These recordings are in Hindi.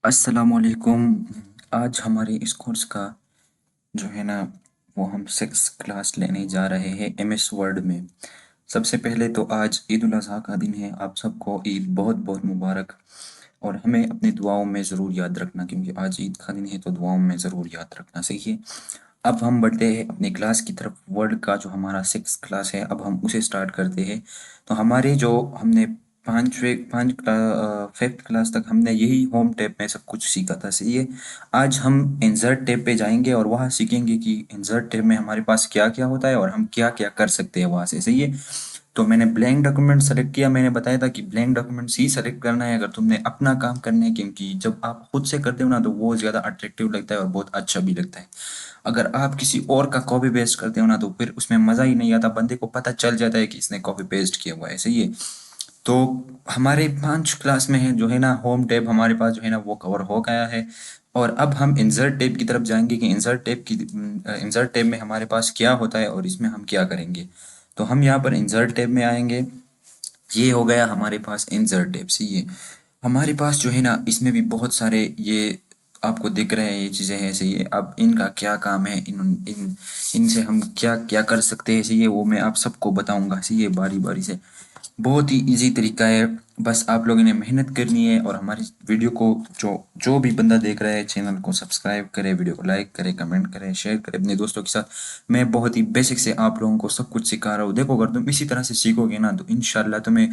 अस्सलामुअलैकुम। आज हमारे इस कोर्स का जो है ना वो हम 6 क्लास लेने जा रहे हैं एमएस वर्ड में। सबसे पहले तो आज ईद उल अज़हा का दिन है। आप सबको ईद बहुत बहुत मुबारक। और हमें अपनी दुआओं में ज़रूर याद रखना, क्योंकि आज ईद का दिन है तो दुआओं में ज़रूर याद रखना, सही है। अब हम बढ़ते हैं अपनी क्लास की तरफ। वर्ड का जो हमारा 6 क्लास है अब हम उसे स्टार्ट करते हैं। तो हमारे जो हमने फिफ्थ क्लास तक हमने यही होम टैब में सब कुछ सीखा था, सही है। आज हम इंसर्ट टैब पे जाएंगे और वहाँ सीखेंगे कि इंसर्ट टैब में हमारे पास क्या क्या होता है और हम क्या क्या कर सकते हैं वहाँ से, सही है। तो मैंने ब्लैंक डॉक्यूमेंट सेलेक्ट किया। मैंने बताया था कि ब्लैंक डॉक्यूमेंट्स ही सेलेक्ट करना है अगर तुमने अपना काम करना है, क्योंकि जब आप खुद से करते हो ना तो वो ज़्यादा अट्रैक्टिव लगता है और बहुत अच्छा भी लगता है। अगर आप किसी और का कॉपी पेस्ट करते हो ना तो फिर उसमें मज़ा ही नहीं आता, बंदे को पता चल जाता है कि इसने कॉपी पेस्ट किया हुआ है, सही है। तो हमारे 5 क्लास में है जो है ना होम टैब हमारे पास जो है ना वो कवर हो गया है। और अब हम इंसर्ट टैब की तरफ जाएंगे कि इंसर्ट टैब में हमारे पास क्या होता है और इसमें हम क्या करेंगे। तो हम यहाँ पर इंसर्ट टैब में आएंगे। ये हो गया हमारे पास इंसर्ट टैब, सही है। हमारे पास जो है ना इसमें भी बहुत सारे ये आपको दिख रहे हैं, ये चीज़ें हैं, सही है। अब इनका क्या काम है, इन इन इनसे हम क्या क्या कर सकते हैं, सही है, वो मैं आप सबको बताऊंगा, सही है, बारी बारी से। बहुत ही इजी तरीका है। बस आप लोगों ने मेहनत करनी है और हमारी वीडियो को जो जो भी बंदा देख रहा है चैनल को सब्सक्राइब करे, वीडियो को लाइक करे, कमेंट करे, शेयर करे अपने दोस्तों के साथ। मैं बहुत ही बेसिक से आप लोगों को सब कुछ सिखा रहा हूँ। देखो, अगर तुम इसी तरह से सीखोगे ना तो इंशाल्लाह तुम्हें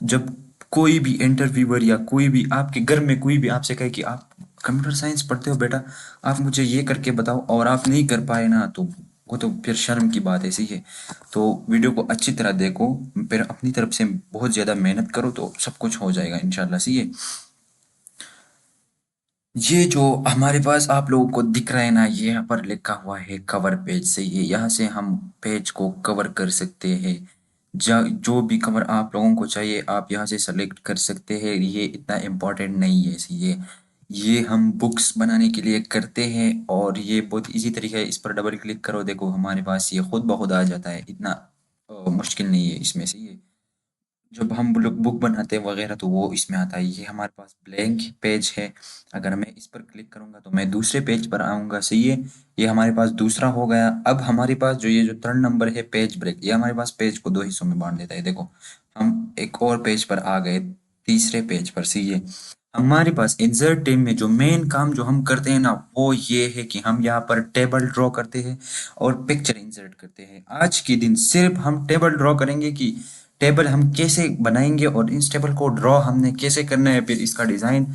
जब कोई भी इंटरव्यूअर या कोई भी आपके घर में कोई भी आपसे कहे कि आप कंप्यूटर साइंस पढ़ते हो बेटा, आप मुझे ये करके बताओ, और आप नहीं कर पाए ना तो वो तो फिर शर्म की बात है, सही है। तो वीडियो को अच्छी तरह देखो, फिर अपनी तरफ से बहुत ज़्यादा मेहनत करो तो सब कुछ हो जाएगा इंशाल्लाह, सही है। ये जो हमारे पास आप लोगों को दिख रहा है ना, ये यहाँ पर लिखा हुआ है कवर पेज, सही है। यहाँ से हम पेज को कवर कर सकते हैं। जो भी कवर आप लोगों को चाहिए आप यहाँ से सेलेक्ट कर सकते हैं। ये इतना इम्पोर्टेंट नहीं है, सही है। ये हम बुक्स बनाने के लिए करते हैं और ये बहुत इजी तरीका है। इस पर डबल क्लिक करो, देखो हमारे पास ये खुद ब खुद आ जाता है। इतना मुश्किल नहीं है इसमें, सही है। जब हम लोग बुक बनाते हैं वगैरह तो वो इसमें आता है। ये हमारे पास ब्लैंक पेज है। अगर मैं इस पर क्लिक करूंगा तो मैं दूसरे पेज पर आऊंगा, सही है। ये हमारे पास दूसरा हो गया। अब हमारे पास जो ये जो 3rd नंबर है पेज ब्रेक, ये हमारे पास पेज को 2 हिस्सों में बांट देता है। देखो हम एक और पेज पर आ गए, तीसरे पेज पर, सही है। हमारे पास इंसर्ट टेब में जो मेन काम जो हम करते हैं ना वो ये है कि हम यहाँ पर टेबल ड्रॉ करते हैं और पिक्चर इंसर्ट करते हैं। आज के दिन सिर्फ हम टेबल ड्रॉ करेंगे कि टेबल हम कैसे बनाएंगे और इस टेबल को ड्रॉ हमने कैसे करना है, फिर इसका डिज़ाइन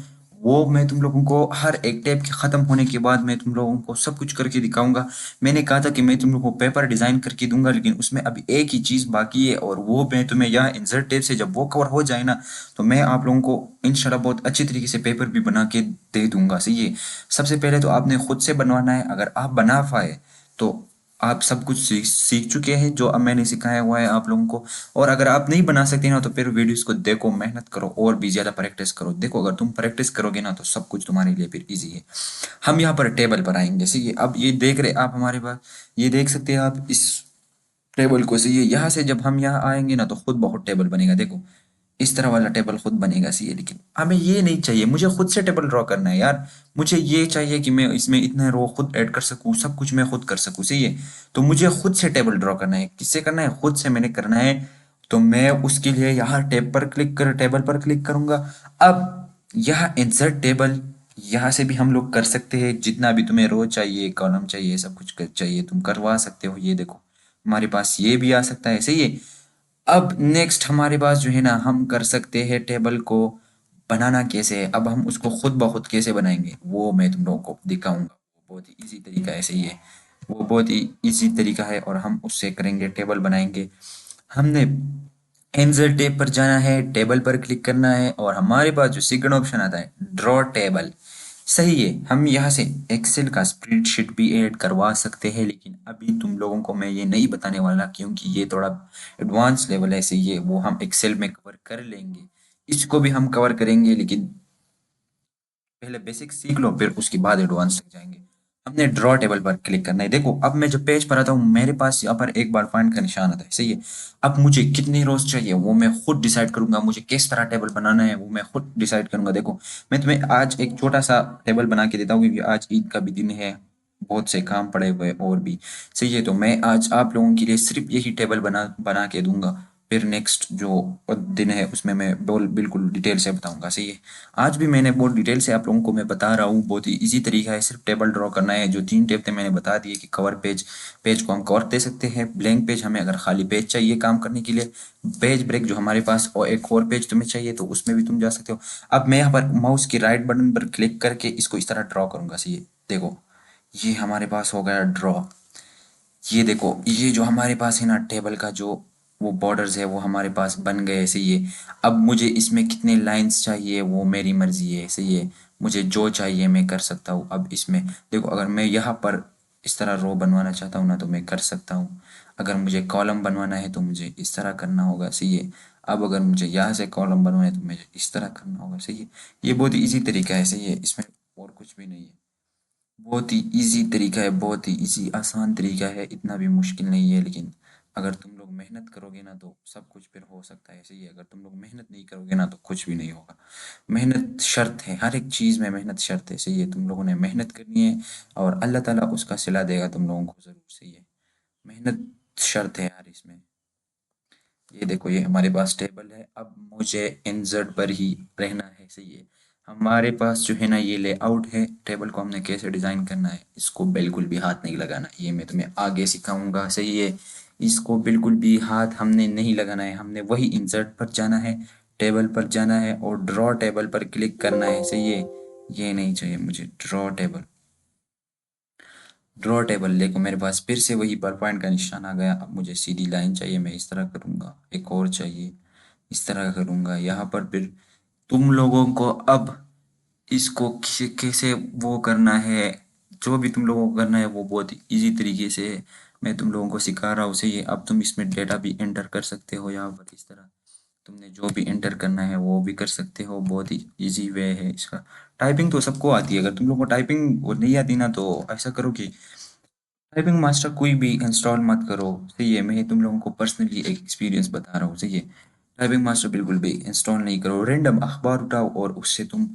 वो मैं तुम लोगों को हर एक टैब के ख़त्म होने के बाद मैं तुम लोगों को सब कुछ करके दिखाऊंगा। मैंने कहा था कि मैं तुम लोगों को पेपर डिज़ाइन करके दूंगा, लेकिन उसमें अभी एक ही चीज़ बाकी है और वो मैं तुम्हें यहाँ इंसर्ट टैब से जब वो कवर हो जाए ना तो मैं आप लोगों को इंशाल्लाह बहुत अच्छी तरीके से पेपर भी बना के दे दूंगा, सही है। सबसे पहले तो आपने खुद से बनवाना है। अगर आप बना पाए तो आप सब कुछ सीख सीख चुके हैं जो अब मैंने सिखाया हुआ है आप लोगों को। और अगर आप नहीं बना सकते ना तो फिर वीडियोस को देखो, मेहनत करो और भी ज़्यादा प्रैक्टिस करो। देखो अगर तुम प्रैक्टिस करोगे ना तो सब कुछ तुम्हारे लिए फिर इजी है। हम यहाँ पर टेबल पर आएंगे, जैसे कि अब ये देख रहे आप हमारे पास, ये देख सकते हैं आप इस टेबल को, सही है। यहाँ से जब हम यहाँ आएंगे ना तो खुद बहुत टेबल बनेगा, देखो इस तरह वाला टेबल खुद बनेगा, सही है। लेकिन हमें ये नहीं चाहिए, मुझे खुद से टेबल ड्रॉ करना है यार। मुझे ये चाहिए कि मैं इसमें इतने रो खुद ऐड कर सकूँ, सब कुछ मैं खुद कर सकूँ, सही है। तो मुझे खुद से टेबल ड्रॉ करना है। किससे करना है? खुद से मैंने करना है। तो मैं उसके लिए यहाँ टेबल पर क्लिक करूंगा। अब यहाँ इंसर्ट टेबल, यहाँ से भी हम लोग कर सकते हैं। जितना भी तुम्हें रो चाहिए, कॉलम चाहिए, सब कुछ चाहिए तुम करवा सकते हो। ये देखो हमारे पास ये भी आ सकता है, सही है। अब नेक्स्ट हमारे पास जो है ना हम कर सकते हैं टेबल को बनाना कैसे है। अब हम उसको खुद ब खुद कैसे बनाएंगे वो मैं तुम लोगों को दिखाऊंगा। वो बहुत ही इजी तरीका है, सही है। वो बहुत ही इजी तरीका है और हम उससे करेंगे, टेबल बनाएंगे। हमने इंसर्ट टेब पर जाना है, टेबल पर क्लिक करना है और हमारे पास जो सेकंड ऑप्शन आता है ड्रॉ टेबल, सही है। हम यहाँ से एक्सेल का स्प्रेडशीट भी ऐड करवा सकते हैं, लेकिन अभी तुम लोगों को मैं ये नहीं बताने वाला क्योंकि ये थोड़ा एडवांस लेवल है, सही है। वो हम एक्सेल में कवर कर लेंगे, इसको भी हम कवर करेंगे, लेकिन पहले बेसिक सीख लो फिर उसके बाद एडवांस तक जाएंगे। हमने ड्रॉ टेबल पर क्लिक करना है। देखो अब मैं जब पेज पर आता हूँ मेरे पास यहाँ पर एक बार पॉइंट का निशान आता है, सही है। अब मुझे कितने रोज चाहिए वो मैं खुद डिसाइड करूंगा, मुझे किस तरह टेबल बनाना है वो मैं खुद डिसाइड करूंगा। देखो मैं तुम्हें आज एक छोटा सा टेबल बना के देता हूँ क्योंकि आज ईद का भी दिन है, बहुत से काम पड़े हुए और भी, सही है। तो मैं आज आप लोगों के लिए सिर्फ यही टेबल बना बना के दूंगा, फिर नेक्स्ट जो दिन है उसमें मैं बिल्कुल डिटेल से बताऊंगा, सही है। आज भी मैंने बहुत डिटेल से आप लोगों को मैं बता रहा हूँ, बहुत ही इजी तरीका है, सिर्फ टेबल ड्रॉ करना है। जो 3 टेप थे मैंने बता दिए कि कवर पेज, पेज को हम कवर दे सकते हैं, ब्लैंक पेज हमें अगर खाली पेज चाहिए काम करने के लिए, पेज ब्रेक जो हमारे पास, और एक और पेज तुम्हें चाहिए तो उसमें भी तुम जा सकते हो। अब मैं यहाँ पर माउस के राइट बटन पर क्लिक करके इसको इस तरह ड्रॉ करूंगा, सही है। देखो ये हमारे पास हो गया ड्रॉ। ये देखो ये जो हमारे पास है ना टेबल का जो वो बॉर्डर्स है वो हमारे पास बन गए, सही है। अब मुझे इसमें कितने लाइंस चाहिए वो मेरी मर्जी है, सही है। मुझे जो चाहिए मैं कर सकता हूँ। अब इसमें देखो अगर मैं यहाँ पर इस तरह रो बनवाना चाहता हूँ ना तो मैं कर सकता हूँ। अगर मुझे कॉलम बनवाना है तो मुझे इस तरह करना होगा, सही है। अब अगर मुझे यहाँ से कॉलम बनवाना है तो मुझे इस तरह करना होगा, सही है। ये बहुत ही ईजी तरीका है, सही है, इसमें और कुछ भी नहीं है। बहुत ही इजी तरीका है, बहुत ही इजी आसान तरीका है, इतना भी मुश्किल नहीं है। लेकिन अगर तुम लोग मेहनत करोगे ना तो सब कुछ फिर हो सकता है, सही है। अगर तुम लोग मेहनत नहीं करोगे ना तो कुछ भी नहीं होगा। मेहनत शर्त है, हर एक चीज़ में मेहनत शर्त है, सही है। तुम लोगों ने मेहनत करनी है और अल्लाह ताला उसका सिला देगा तुम लोगों को ज़रूर, सही है। मेहनत शर्त है यार इसमें। ये देखो ये हमारे पास टेबल है, अब मुझे इंसर्ट पर ही रहना है, सही है। हमारे पास जो है ना ये लेआउट है, टेबल को हमने कैसे डिज़ाइन करना है इसको बिल्कुल भी हाथ नहीं लगाना, ये मैं तुम्हें आगे सिखाऊंगा, सही है। इसको बिल्कुल भी हाथ हमने नहीं लगाना है, हमने वही इंसर्ट पर जाना है, टेबल पर जाना है और ड्रॉ टेबल पर क्लिक करना है, सही है। ये नहीं चाहिए मुझे ड्रॉ टेबल। ड्रॉ टेबल देखो मेरे पास फिर से वही पर पॉइंट का निशान आ गया। अब मुझे सीधी लाइन चाहिए, मैं इस तरह करूँगा, एक और चाहिए, इस तरह करूँगा यहाँ पर। फिर तुम लोगों को अब इसको किसे कैसे वो करना है, जो भी तुम लोगों को करना है वो बहुत इजी तरीके से मैं तुम लोगों को सिखा रहा हूँ, सही है। अब तुम इसमें डेटा भी एंटर कर सकते हो यहाँ पर, इस तरह तुमने जो भी एंटर करना है वो भी कर सकते हो, बहुत ही इजी वे है इसका। टाइपिंग तो सबको आती है, अगर तुम लोगों को टाइपिंग वो नहीं आती ना तो ऐसा करो कि टाइपिंग मास्टर कोई भी इंस्टॉल मत करो, सही है। मैं तुम लोगों को पर्सनली एक एक्सपीरियंस बता रहा हूँ, सही है। टाइपिंग मास्टर बिल्कुल भी इंस्टॉल नहीं करो, रैंडम अखबार उठाओ और उससे तुम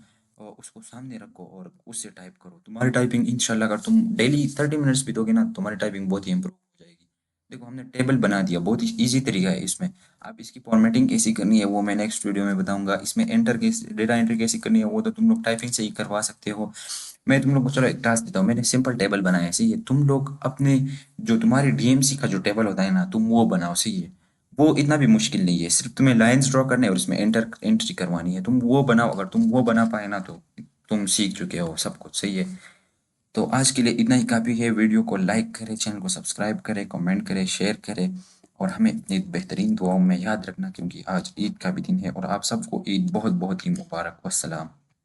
उसको सामने रखो और उससे टाइप करो। तुम्हारी टाइपिंग इंशाल्लाह अगर तुम डेली 30 मिनट्स भी दोगे ना तुम्हारी टाइपिंग बहुत ही इंप्रूव हो जाएगी। देखो हमने टेबल बना दिया, बहुत ही इजी तरीका है इसमें। आप इसकी फॉर्मेटिंग कैसी करनी है वो मैं नेक्स्ट वीडियो में बताऊंगा। इसमें एंटर कैसे डेटा एंट्री कैसी करनी है वो तो तुम लोग टाइपिंग से ही करवा सकते हो। मैं तुम लोग को चलो एक टास्क देता हूँ, मैंने सिंपल टेबल बनाया है, सही है। तुम लोग अपने जो तुम्हारे डीएमसी का जो टेबल होता है ना तुम वो बनाओ, सही है। वो इतना भी मुश्किल नहीं है, सिर्फ तुम्हें लाइंस ड्रॉ करने और उसमें एंट्री करवानी है। तुम वो बनाओ, अगर तुम वो बना पाए ना तो तुम सीख चुके हो सब कुछ, सही है। तो आज के लिए इतना ही काफ़ी है। वीडियो को लाइक करें, चैनल को सब्सक्राइब करें, कमेंट करें, शेयर करें और हमें अपनी बेहतरीन दुआओं में याद रखना क्योंकि आज ईद का भी दिन है और आप सबको ईद बहुत बहुत ही मुबारक। वस्सलाम।